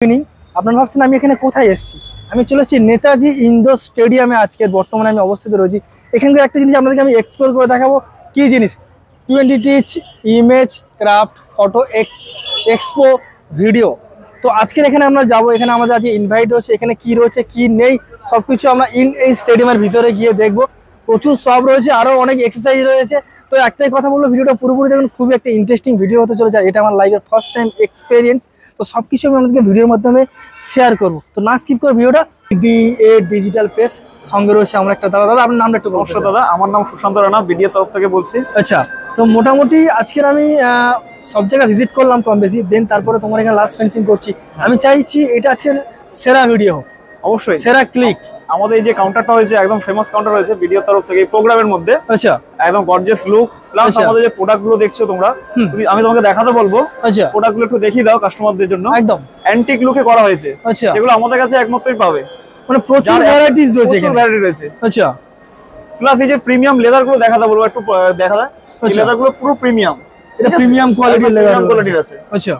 Evening. আপনারা ভাবছেন আমি এখানে কোথায় এসেছি? আমি চলে এসেছি নেতাজি ইন্ডোর স্টেডিয়ামে। আজকে বর্তমানে আমি অবস্থিত রয়েছি। এখানকার একটা জিনিস আপনাদেরকে আমি এক্সপ্লোর করে দেখাবো। কি জিনিস? 20 teach image craft photo expo video. তো আজকের এখানে আমরা যাব। এখানে আমাদের আজকে ইনভাইট রয়েছে। এখানে কি রয়েছে কি নেই সবকিছু আমরা এই স্টেডিয়ামের ভিতরে গিয়ে দেখবো। প্রচুর সব রয়েছে, আরো অনেক এক্সারসাইজ রয়েছে। তো একটাই কথা বলবো, ভিডিওটা পুরোপুরি দেখুন, খুবই একটা ইন্টারেস্টিং ভিডিও হতে চলেছে। এটা আমার লাইফের ফার্স্ট টাইম এক্সপিরিয়েন্স। তো সবকিছু আমি আপনাদেরকে ভিডিওর মাধ্যমে শেয়ার করবো। তো না স্কিপ করে ভিডিওটা। ডিএ ডিজিটাল প্রেস সঙ্গে রয়েছে আমরা একটা দাদা। দাদা আপনার নামটা একটু বলুন। দাদা আমার নাম সুশান্ত রানা, বিডিএ তরফ থেকে বলছি। আচ্ছা, তো মোটামুটি আজকের আমি সব জায়গা ভিজিট করলাম কম বেশি, দেন তারপরে তোমার এখানে লাস্ট ফিনিশিং করছি। আমি চাইছি এটা আজকের সেরা ভিডিও হোক, অবশ্যই সেরা ক্লিক। আমাদের এই যে কাউন্টারটা হয়েছে একদম ফেমাস কাউন্টার হয়েছে বিডিএ তরফ থেকে প্রোগ্রামের মধ্যে। আচ্ছা, একদম গর্জিয়াস লুক প্লাস আমাদের যে প্রোডাক্ট গুলো দেখছো তোমরা, আমি তোমাকে দেখাতে বলবো। আচ্ছা, প্রোডাক্ট গুলো একটু দেখিয়ে দাও কাস্টমারদের জন্য। একদম অ্যান্টিক লুকে করা হয়েছে। আচ্ছা, যেগুলো আমাদের কাছে একমাত্রই পাবে, মানে প্রচুর ভ্যারাইটিস রয়েছে, প্রচুর ভ্যারাইটি রয়েছে। আচ্ছা, প্লাস এই যে প্রিমিয়াম লেদার গুলো দেখাতে বলবো, একটু দেখা যায়। এই লেদার গুলো পুরো প্রিমিয়াম, এটা প্রিমিয়াম কোয়ালিটির লেদার কোয়ালিটির আছে। আচ্ছা,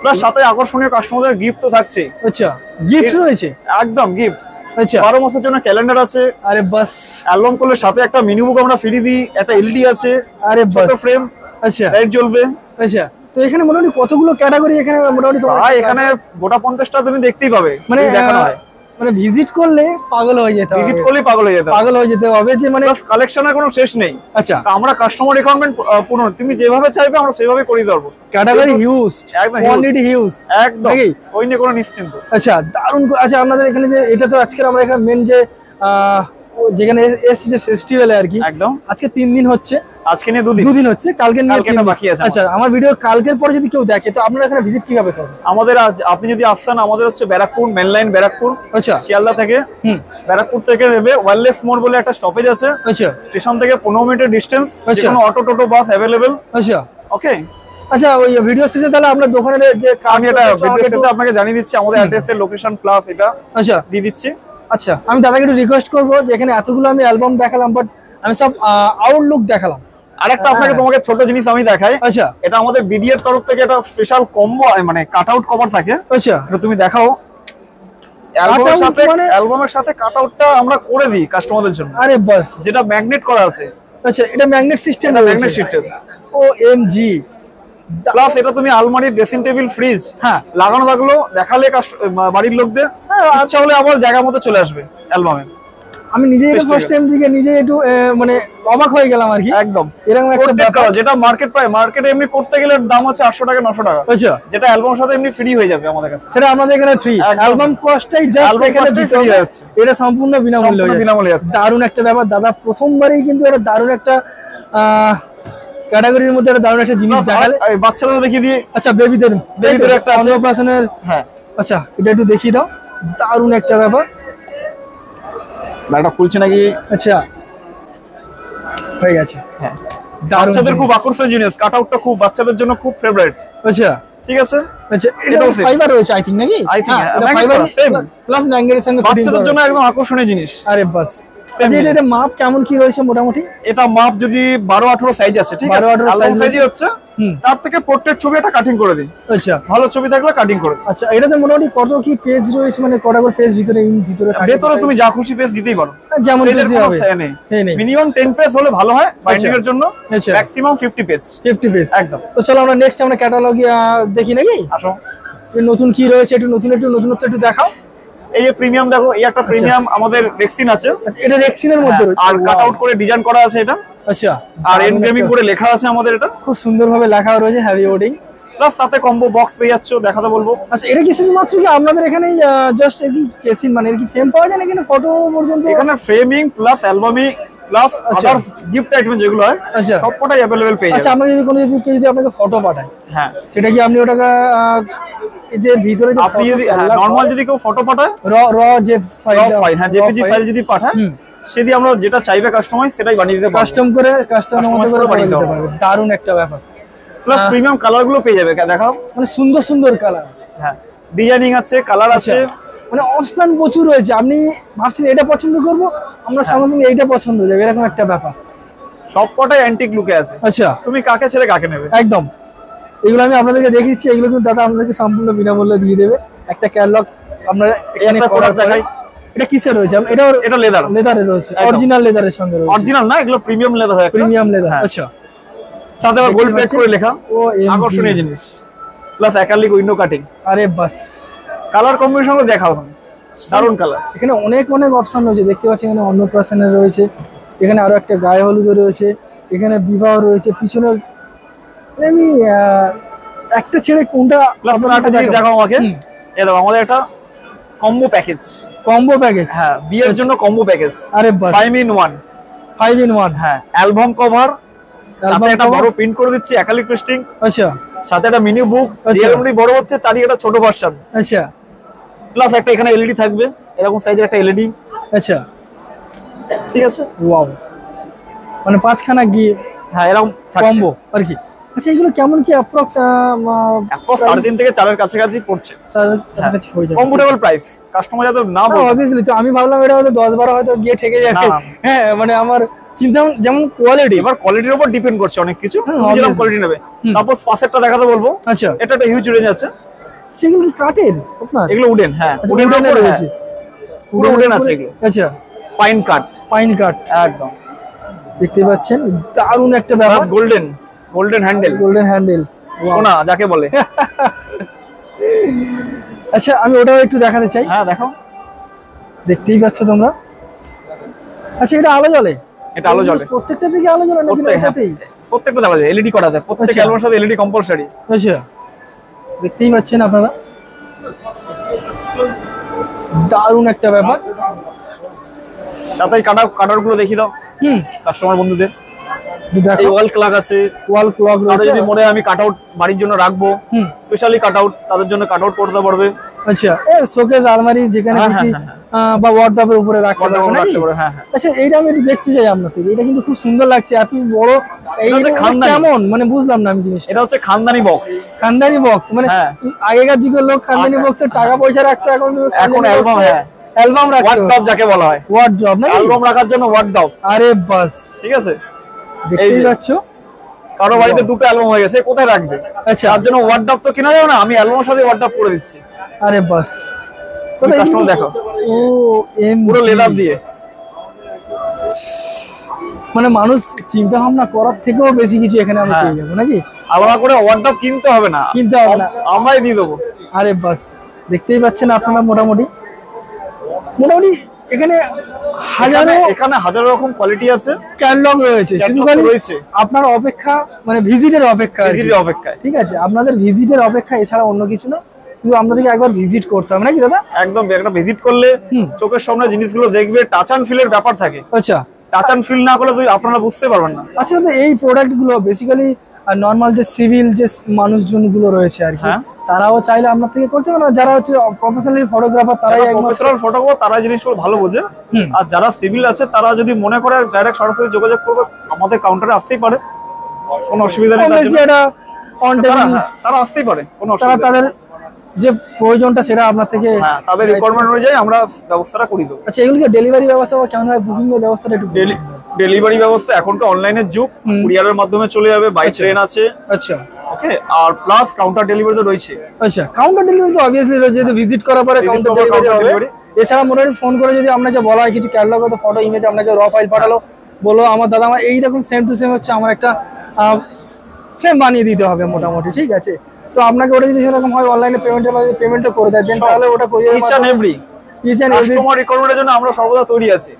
প্লাস সাথে আকর্ষণীয় কাস্টমারদের গিফট তো থাকছেই। আচ্ছা, গিফট রয়েছে, একদম গিফট। আচ্ছা, 12 মাসের জন্য ক্যালেন্ডার আছে। আরে বাস, অ্যালবাম করলে সাথে একটা মিনি বুক আমরা ফ্রি দিই, একটা এলডি আছে, আরে বাস ফ্রেম, আচ্ছা, লাইট জ্বলবে। আচ্ছা, তো এখানে মোটামুটি কতগুলো ক্যাটাগরি এখানে মোটামুটি তোমার এখানে গোটা 50টা তুমি দেখতেই পাবে। মানে দেখানো হয়, মানে ভিজিট করলে পাগল হয়ে যেতে হবে, ভিজিট করলেই পাগল হয়ে যেতে হবে, পাগল হয়ে যেতে হবে যে মানে কালেকশনের কোনো শেষ নেই। আচ্ছা, আমরা কাস্টমার রিকোয়ারমেন্ট পূর্ণ, তুমি যেভাবে চাইবে আমরা সেভাবে করে দেবো। ক্যাটাগরি হিউজ, একদম কোয়ান্টিটি হিউজ, একদম ওই নিয়ে কোনো নিশ্চিন্ত। আচ্ছা, দারুণ। আচ্ছা, আপনাদের এখানে যে এটা তো আজকে আমরা এখানে মেন যে যেখানে এসেছি যে ফেস্টিভ্যালে আর কি, একদম আজকে 3 দিন হচ্ছে। আজকে নিয়ে 2 দিন হচ্ছে, কালকে নিয়ে 3 দিন বাকি আছে। আচ্ছা, আমার ভিডিও কালকের পরে যদি কেউ দেখে তো আপনারা এখানে ভিজিট কিভাবে করবেন? আমাদের আপনি যদি আসছেন, আমাদের হচ্ছে ব্যারাকপুর মেন লাইন, ব্যারাকপুর। আচ্ছা, শিয়ালদা থেকে ব্যারাকপুর থেকে নেবে ওয়ারলেস মোড় বলে একটা স্টপেজ আছে। আচ্ছা, স্টেশন থেকে 15 মিনিটের ডিস্টেন্স, যেকোনো অটো টোটো বাস अवेलेबल। আচ্ছা, ওকে। আচ্ছা, ওই ভিডিও শেষে তাহলে আমরা দোকানের যে আমি এটা ভিডিও শেষে আপনাকে জানিয়ে দিচ্ছি আমাদের অ্যাড্রেস এর লোকেশন প্লাস এটা আচ্ছা দিয়ে দিচ্ছি। আচ্ছা, আমি দাদাকে একটু রিকোয়েস্ট করবো যে এখানে এতগুলো আমি অ্যালবাম দেখালাম, বাট আমি সব আউটলুক দেখালাম। আরেকটা আপনাকে তোমাকে ছোট জিনিস আমি দেখাই। আচ্ছা, এটা আমাদের বিডিএর তরফ থেকে একটা স্পেশাল কম্বো, মানে কাট আউট কভার থাকে। আচ্ছা, এটা তুমি দেখাও। অ্যালবামের সাথে কাট আউটটা আমরা করে দিই কাস্টমারদের জন্য। আরে বাস, যেটা ম্যাগনেট করা আছে। আচ্ছা, এটা ম্যাগনেট সিস্টেম, ম্যাগনেট সিস্টেম। ও এমজি। প্লাস এটা তুমি আলমারি, ড্রেসিং টেবিল, ফ্রিজ লাগানো থাকলো, দেখালে বাড়ির লোকদের আচ্ছা হলে আবার জায়গা মতো চলে আসবে অ্যালবামে। আমি নিজে এটা ফার্স্ট টাইম দিকে নিজে একটু মানে অবাক হয়ে গেলাম আর কি। একদম এরকম একটা ব্যাপার, যেটা মার্কেট প্রায় মার্কেটে এমনি করতে গেলে দাম আছে 800 টাকা 900 টাকা। আচ্ছা, যেটা অ্যালবামের সাথে এমনি ফ্রি হয়ে যাবে আমাদের কাছে, সেটা আমাদের এখানে ফ্রি। অ্যালবাম কস্টটাই জাস্ট এখানে ফ্রি হয়ে যাচ্ছে, এটা সম্পূর্ণ বিনামূল্যে আছে। দারুণ একটা ব্যাপার দাদা, প্রথমবারই কিন্তু এটা দারুণ একটা ক্যাটাগরির মধ্যে একটা দারুণ একটা জিনিস দেখালে। বাচ্চাদের দেখিয়ে দিয়ে। আচ্ছা, বেবিদের একটা অন্নপ্রাশনের। হ্যাঁ, আচ্ছা, এটা একটু দেখিয়ে দাও। দারুণ একটা ব্যাপার। এটা খুলছে নাকি? আচ্ছা, হয়ে গেছে। হ্যাঁ, বাচ্চাদের খুব আকর্ষণীয় জিনিস, কাট আউটটা খুব বাচ্চাদের জন্য খুব ফেভারিট। আচ্ছা, ঠিক আছে। আচ্ছা, এটা ফাইবার রয়েছে আই থিং নাকি? আই থিং এটা ফাইবার সেম প্লাস ম্যাঙ্গের সঙ্গে বাচ্চাদের জন্য একদম আকর্ষণীয় জিনিস। আরে বাস, এটা মাপ কেমন কি রয়েছে মোটামুটি? এটা মাপ যদি 12-18 সাইজ আছে, ঠিক আছে, 12-18 সাইজই হচ্ছে। তার থেকে পোর্ট্রেট ছবি একটা কাটিং করে দিই। আচ্ছা, ভালো ছবি থাকলে কাটিং করে। আচ্ছা, এটাতে মোটামুটি কত কি পেজ রয়েছে, মানে কটা করে পেজ ভিতরে ভেতরে তুমি যা খুশি পেজ দিতেই পারো, যেমন খুশি হবে। মিনিমাম 10 পেজ হলে ভালো হয় বাইন্ডিং এর জন্য, ম্যাক্সিমাম 50 পেজ। 50 পেজ একদম। তো চলো আমরা নেক্সট আমরা ক্যাটালগ দেখি নাকি? আসো, নতুন কি রয়েছে একটু নতুনত্ব একটু দেখাও। এই যে প্রিমিয়াম দেখো, এই একটা প্রিমিয়াম আমাদের রেক্সিন আছে। এটা রেক্সিনের মধ্যে আর কাট আউট করে ডিজাইন করা আছে এটা। আচ্ছা, আর এনগ্রেভিং করে লেখা আছে আমাদের, এটা খুব সুন্দরভাবে লেখা রয়েছে, হেভি ওর্ডিং। প্লাস সাথে কম্বো বক্স পেয়ে যাচ্ছ, দেখাতে বলবো। আচ্ছা, এটা কি শুধুমাত্র কি আপনাদের এখানে জাস্ট এর কি কেসিন, মানে এর কি ফ্রেম পাওয়া যায় না এখানে ফটো পর্যন্ত? এখানে framing plus albuming plus others gift item যেগুলো হয় সবকটাই अवेलेबल পেয়ে যাবেন। আচ্ছা, আমরা যদি কোনো যদি আপনাকে ফটো পাঠাই, হ্যাঁ, সেটা কি আপনি ওটাকে যে ভিতরে যে আপনি যদি নরমাল যদি কেউ ফটো পাঠায় র যে ফাইল, হ্যাঁ, জেপিজি ফাইল যদি পাঠায়, সেদি আমরা যেটা চাইবে কাস্টমাইজ সেটাই বানিয়ে দিতে পারবো, কাস্টম করে কাস্টমাইজ করে বানিয়ে দিতে পারবো। দারুণ একটা ব্যাপার। প্লাস প্রিমিয়াম কালার গুলো পেয়ে যাবে, দেখাও, মানে সুন্দর সুন্দর কালার। হ্যাঁ, ডিজাইনিং আছে, কালার আছে, মানে অপশন প্রচুর রয়েছে। আপনি ভাবছেন এটা পছন্দ করব, আমরা সঙ্গে সঙ্গে এইটা পছন্দ হয়ে যাবে, এরকম একটা ব্যাপার। সবকটাই অ্যান্টিক লুকে আছে। আচ্ছা, তুমি কাকে ছেড়ে কাকে নেবে? একদম, এগুলো আমি আপনাদেরকে দেখিয়েছি, এগুলো কিন্তু দাদা আপনাদেরকে সম্পূর্ণ বিনামূল্যে দিয়ে দেবে। একটা ক্যাটালগ আপনারা এখানে প্রোডাক্ট দেখাই। এটা কিসের রয়েছে? এটা লেদারের রয়েছে, অরিজিনাল লেদারের সঙ্গে রয়েছে। অরিজিনাল না, এগুলো প্রিমিয়াম লেদার হয়, প্রিমিয়াম লেদার। আচ্ছা, সাথে আবার গোল্ড প্লেট করে লেখা, আকর্ষণীয় জিনিস, প্লাস অ্যাক্রিলিক উইন্ডো কাটিং। আরে বাস, কালার কম্বিনেশন করে দেখাও, দারুণ কালার। এখানে অনেক অপশন রয়েছে, দেখতে পাচ্ছেন এখানে অন্নপ্রাশনের রয়েছে, এখানে আরো একটা গায়ে হলুদ রয়েছে, এখানে বিবাহ রয়েছে, পিছনের আমি একটা ছেড়ে কোনটা দেখাও আমাকে। এই দেখো আমাদের একটা কম্বো প্যাকেজ। হ্যাঁ, বিয়ের জন্য কম্বো প্যাকেজ। আরে বাস, 5 in 1। হ্যাঁ, অ্যালবাম কভার, সাথে একটা বড় প্রিন্ট করে দিচ্ছি অ্যাক্রিলিক পেস্টিং। আচ্ছা, সাথে একটা মিনি বুক, যেরকমই বড় হচ্ছে তারই একটা ছোট ভার্সন। আচ্ছা, প্লাস একটা এখানে এলইডি থাকবে, এরকম সাইজের একটা এলইডি। আচ্ছা, ঠিক আছে, ওয়াও, মানে 5খানা গিয়ে হ্যাঁ এরকম কম্বো আর কি। আচ্ছা, এগুলো কেমন কি অ্যাপ্রক্স 3.5 থেকে 4 এর কাছাকাছি পড়ছে, কাছাকাছি হয়ে যাবে। কমফোর্টেবল প্রাইস, কাস্টমার যাতে না বলে। অবভিয়াসলি, তো আমি ভাবলাম এটা হয়তো 10-12 হয়তো গিয়ে ঠেকে যাবে। হ্যাঁ, মানে আমার চিন্তা যেমন কোয়ালিটি, এবার কোয়ালিটির উপর ডিপেন্ড করছে অনেক কিছু, তুমি যেরকম কোয়ালিটি নেবে। তারপর পাশেরটা দেখাতে বলবো। আচ্ছা, এটা একটা হিউজ রেঞ্জ আছে। সেগুলো কি কাঠের আপনার? এগুলো উডেন। হ্যাঁ, উডেনের রয়েছে, পুরো উডেন আছে এগুলো। আচ্ছা, পাইন কাট একদম দেখতে পাচ্ছেন, দারুণ একটা ব্যাপার। গোল্ডেন হ্যান্ডেল, সোনা যাকে বলে। আচ্ছা, আমি ওটাও একটু দেখাতে চাই। হ্যাঁ দেখো, দেখতেই পাচ্ছ তোমরা। আচ্ছা, এটা আলো জ্বলে? এটা আলো জ্বলে, প্রত্যেকটা দিকে আলো জ্বলে নাকি? প্রত্যেকটা আলো জ্বলে, এলইডি করা যায় প্রত্যেক অ্যালবামের সাথে, এলইডি কম্পালসরি। আচ্ছা, দেখতেই পাচ্ছেন আপনারা, দারুণ একটা ব্যাপার। সাথে কাটার গুলো দেখিয়ে দাও কাস্টমার বন্ধুদের। এই ওয়াল ক্লক আছে, যদি মনে হয় আমি কাটআউট বাড়ির জন্য রাখবো, স্পেশালি কাটআউট, তাদের জন্য কাটআউট করতে পারবে। আচ্ছা, শোকেস আলমারি যেখানে বেশি বা ওয়ার্ডরোবের উপরে রাখতে পারবে নাকি? হ্যাঁ। আচ্ছা, এইটা আমি একটু দেখতে চাই আপনার থেকে, এটা কিন্তু খুব সুন্দর লাগছে, এত বড়। এই কেমন, মানে বুঝলাম না আমি জিনিসটা। এটা হচ্ছে খানদানি বক্স, মানে আগেকার যুগের লোক খানদানি বক্সে টাকা পয়সা রাখছে, এখন অ্যালবাম রাখছে, ওয়ার্ডরোব যাকে বলা হয়, ওয়ার্ডরোব নাকি? অ্যালবাম রাখার জন্য ওয়ার্ডরোব। আরে বাস, ঠিক আছে, দেখতেই পাচ্ছ, কারো বাড়িতে দুটো অ্যালবাম হয়ে গেছে, কোথায় রাখবে? আচ্ছা, তার জন্য ওয়ার্ডরোব তো কেনা যাবে না, আমি অ্যালবামের সাথে ওয়ার্ডরোব করে দিচ্ছি। আরে বাস, কাস্টমার দেখো, ও পুরো লেদার দিয়ে, মানে মানুষ চিন্তা ভাবনা করার থেকেও বেশি কিছু এখানে আমরা পেয়ে যাবো নাকি? আলাদা করে ওয়ার্ডরোব কিনতে হবে না, আমরাই দিয়ে দেবো। আরে বাস, দেখতেই পাচ্ছেন আপনারা, মোটামুটি এখানে হাজারো রকম কোয়ালিটি আছে, ক্যাটালগ রয়েছে, আপনার অপেক্ষা, মানে ভিজিটের অপেক্ষা। ঠিক আছে, আপনাদের ভিজিটের অপেক্ষা, এছাড়া অন্য কিছু না, শুধু আপনাদেরকে একবার ভিজিট করতে হবে নাকি দাদা? একদম, একটা ভিজিট করলে চোখের সামনে জিনিসগুলো দেখবে, টাচ অ্যান্ড ফিলের ব্যাপার থাকে। আচ্ছা, টাচ অ্যান্ড ফিল না করলে আপনারা বুঝতে পারবেন না। আচ্ছা দাদা, এই প্রোডাক্টগুলো বেসিক্যালি নর্মাল যে সিভিল যে মানুষজনগুলো রয়েছে আর কি, তারাও চাইলে আপনার থেকে করতে পারে না? যারা হচ্ছে প্রফেশনাল ফটোগ্রাফার, তারা জিনিসগুলো ভালো বোঝে। আর যারা সিভিল আছে, তারা যদি মনে করে ডাইরেক্ট সরাসরি যোগাযোগ করবে, আমাদের কাউন্টারে আসতেই পারে, কোনো অসুবিধা নেই। তারা আসতেই পারে, কোনো অসুবিধা নেই। তাদের যে প্রয়োজনটা সেটা আপনার থেকে, তাদের রিকোয়ারমেন্ট অনুযায়ী আমরা ব্যবস্থাটা করে দেবো। আচ্ছা, এগুলো কি ডেলিভারি ব্যবস্থা বা কেমন হয়, বুকিং এর ব্যবস্থাটা একটু? ডেলিভারি ব্যবস্থা এখন তো অনলাইনের যুগ, কুরিয়ারের মাধ্যমে চলে যাবে, বাই ট্রেন আছে। আচ্ছা, ওকে, আর প্লাস কাউন্টার ডেলিভারি তো রয়েছে। আচ্ছা, কাউন্টার ডেলিভারি তো অবভিয়াসলি রয়েছে, যদি ভিজিট করার পরে কাউন্টার ডেলিভারি হবে। এছাড়া মোটামুটি ফোন করে যদি আপনাকে বলা হয় কিছু ক্যাটালগ, ফটো ইমেজ আপনাকে র ফাইল পাঠালো, বলো আমার দাদা আমার এইরকম সেম টু সেম হচ্ছে, আমার একটা ফ্রেম বানিয়ে দিতে হবে মোটামুটি, ঠিক আছে? তো আপনাকে ওটা যদি সেরকম হয়, অনলাইনে পেমেন্টও করে দেয়, দেন তাহলে ওটা কাস্টমার রিকোয়ারমেন্টের জন্য আমরা সর্বদা তৈরি আছি,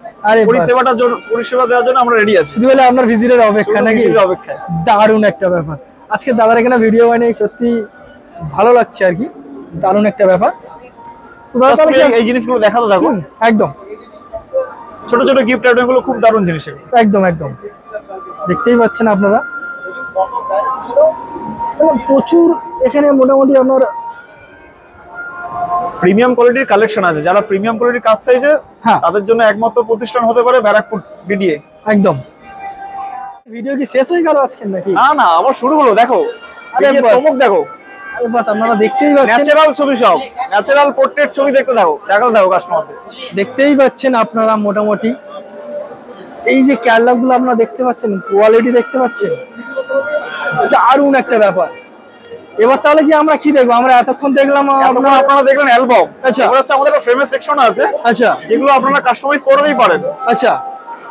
পরিষেবা দেওয়ার জন্য আমরা রেডি আছি। শুধু হলে আপনার ভিজিটের অপেক্ষা নাকি? দারুণ একটা ব্যাপার। আজকে দাদার এখানে ভিডিও বানিয়ে সত্যি ভালো লাগছে আর কি, দারুণ একটা ব্যাপার। এই জিনিসগুলো দেখাতে থাকো, একদম ছোট ছোট গিফট আইটেমগুলো খুব দারুণ জিনিস, একদম দেখতেই পাচ্ছেন আপনারা, প্রচুর এখানে মোটামুটি আপনার প্রিমিয়াম কোয়ালিটির কালেকশন আছে। যারা প্রিমিয়াম কোয়ালিটির কাজ চাইছে, তাদের জন্য একমাত্র প্রতিষ্ঠান হতে পারে ব্যারাকপুর বিডিএ। একদম। ভিডিও কি শেষ হয়ে গেল আজকে নাকি? না, আবার শুরু হলো, দেখো চমক দেখো। আরে বাস, আপনারা দেখতেই পাচ্ছেন, ন্যাচারাল ছবি, সব ন্যাচারাল পোর্ট্রেট ছবি দেখতে থাকো কাস্টমারদের। দেখতেই পাচ্ছেন আপনারা, মোটামুটি এই যে ক্যাটালগুলো আপনারা দেখতে পাচ্ছেন, কোয়ালিটি দেখতে পাচ্ছেন, দারুণ একটা ব্যাপার। এবার তাহলে কি আমরা কি দেখবো? আমরা এতক্ষণ দেখলাম আপনারা দেখলেন অ্যালবাম। আচ্ছা, এবার হচ্ছে আমাদের ফ্রেমের সেকশন আছে, আচ্ছা, যেগুলো আপনারা কাস্টমাইজ করতেই পারেন। আচ্ছা,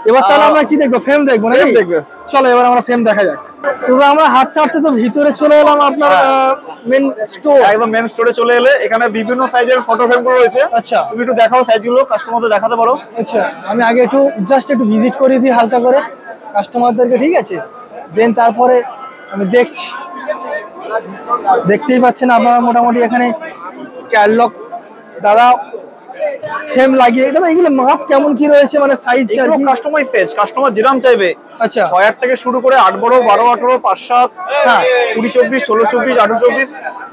এবার তাহলে আমরা কি দেখবো? ফ্রেম দেখবো নাকি? দেখবে। চলো এবার আমরা ফ্রেম দেখা যাক। তো আমরা হাত চাটতে তো ভিতরে চলে এলাম আপনার মেন স্টোর। একদম মেন স্টোরে চলে এলে এখানে বিভিন্ন সাইজের ফটো ফ্রেম গুলো রয়েছে। আচ্ছা, তুমি একটু দেখাও সাইজগুলো, কাস্টমারদের দেখাতে পারো। আচ্ছা, আমি আগে একটু জাস্ট একটু ভিজিট করে দিই হালকা করে কাস্টমারদেরকে, ঠিক আছে? দেন তারপরে আমি দেখছি। দেখতেই পাচ্ছেন আপনারা মোটামুটি এখানে ক্যাটালগ দাদা ফ্রেম লাগিয়ে। দাদা এগুলো মাপ কেমন কি রয়েছে, মানে সাইজ? এগুলো কাস্টমাইজ সাইজ, কাস্টমার যেরকম চাইবে। আচ্ছা, 6-8 থেকে শুরু করে 8 বড়, 12 18, 5-7, 20-24, 16-24, 18-24,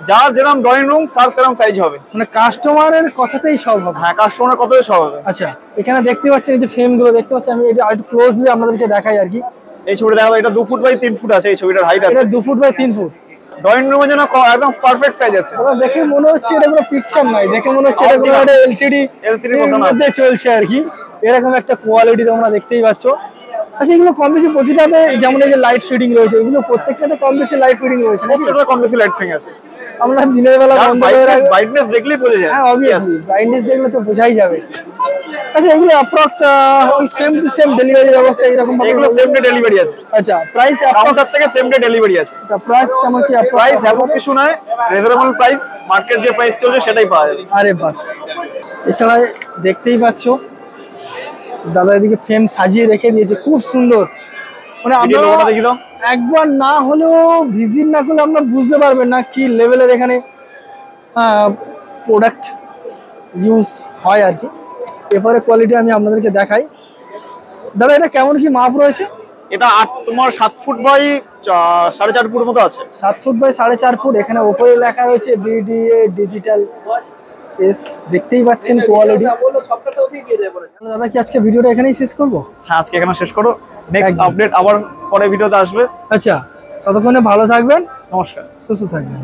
যার যেরকম ড্রয়িং রুম তার সেরকম সাইজ হবে। মানে কাস্টমারের কথাতেই সব হবে। হ্যাঁ, কাস্টমারের কথাই সব হবে। আচ্ছা, এখানে দেখতে পাচ্ছেন এই যে ফ্রেম গুলো দেখতে পাচ্ছেন, আমি এটা একটু ক্লোজলি আপনাদেরকে দেখাই আর কি। এই ছবিটা দেখা, এটা 2 ফুট বাই 3 ফুট আছে, এই ছবিটার হাইট আছে। এটা 2 ফুট বাই 3 ফুট। ড্রয়িং রুমের জন্য একদম পারফেক্ট সাইজ আছে। দেখে মনে হচ্ছে এটা কোনো পিকচার নয়, দেখে মনে হচ্ছে এটা কোনো একটা এলসিডি মধ্যে চলছে আর কি। এরকম একটা কোয়ালিটি তোমরা দেখতেই পাচ্ছ। আচ্ছা, এগুলো কম বেশি প্রতিটাতে যেমন এই যে লাইট ফিটিং রয়েছে, এগুলো প্রত্যেকটাতে কম বেশি লাইট ফিটিং রয়েছে নাকি? প্রত্যেকটা কম বেশি লাইট ফিটিং আছে। আমরা দিনের বেলা বন্ধ করে রাখবো, ব্রাইটনেস দেখলেই বোঝা যায়। হ্যাঁ অবভিয়াসলি, ব্রাইটনেস দেখলে তো বোঝাই যাবে। আচ্ছা, এগুলো অ্যাপ্রক্স ওই সেম টু সেম ডেলিভারি ব্যবস্থা এরকম? এগুলো সেম ডে ডেলিভারি আছে। আচ্ছা, প্রাইস কাউন্টার থেকে সেম ডে ডেলিভারি আছে। আচ্ছা, প্রাইস কেমন কি? প্রাইস এমন কিছু নয়, রিজনেবল প্রাইস, মার্কেট যে প্রাইস চলছে সেটাই পাওয়া যাবে। আরে বাস। এছাড়া দেখতেই পাচ্ছ দাদা এদিকে ফ্রেম সাজিয়ে রেখে দিয়েছে, খুব সুন্দর। মানে আপনারা দেখি দাও, একবার না হলেও ভিজিট না করলে আপনারা বুঝতে পারবেন না কি লেভেলের এখানে প্রোডাক্ট ইউজ হয় আর কি। এরপরে কোয়ালিটি আমি আপনাদেরকে দেখাই। দাদা এটা কেমন কি মাপ রয়েছে? এটা তোমার 7 ফুট বাই 4.5 ফুট মতো আছে। 7 ফুট বাই 4.5 ফুট। এখানে উপরে লেখা রয়েছে বিডিএ ডিজিটাল এস, দেখতেই পাচ্ছেন কোয়ালিটি। দাদা কি আজকে ভিডিওটা এখানেই শেষ করবো? হ্যাঁ, আজকে এখানে শেষ করো। নেক্সট আপডেট আবার পরে ভিডিওতে আসবে। আচ্ছা, ততক্ষণে ভালো থাকবেন, নমস্কার, সুস্থ থাকবেন।